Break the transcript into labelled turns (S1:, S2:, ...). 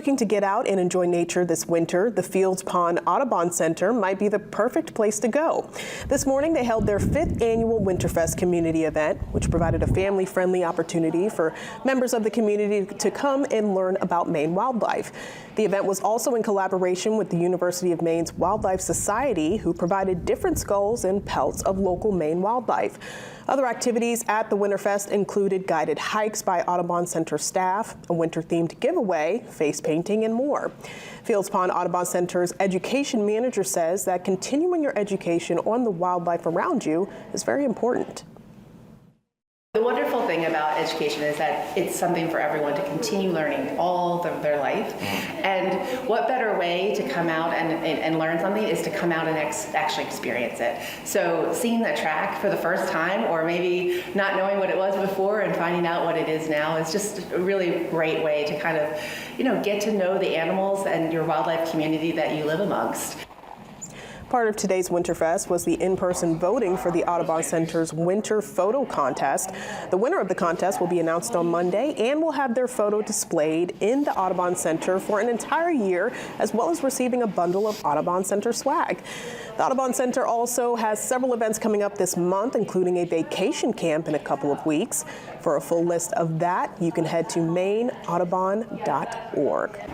S1: looking to get out and enjoy nature this winter, the Pond Audubon Center might be the perfect place to go. This morning, they held their 5th annual WinterFest community event, which provided a family-friendly opportunity for members of the community to come and learn about Maine wildlife. The event was also in collaboration with the University of Maine's Wildlife Society, who provided different skulls and pelts of local Maine wildlife. Other activities at the WinterFest included guided hikes by Audubon Center staff, a winter-themed giveaway, face painting, and more. Pond Audubon Center's education manager says that continuing your education on the wildlife around you is very important.
S2: The wonderful thing about education is that it's something for everyone to continue learning all of their life. And what better way to come out and learn something is to come out and actually experience it. So seeing that track for the first time, or maybe not knowing what it was before and finding out what it is now, is just a really great way to kind of, get to know the animals and your wildlife community that you live amongst.
S1: Part of today's WinterFest was the in-person voting for the Audubon Center's Winter Photo Contest. The winner of the contest will be announced on Monday and will have their photo displayed in the Audubon Center for an entire year, as well as receiving a bundle of Audubon Center swag. The Audubon Center also has several events coming up this month, including a vacation camp in a couple of weeks. For a full list of that, you can head to MaineAudubon.org.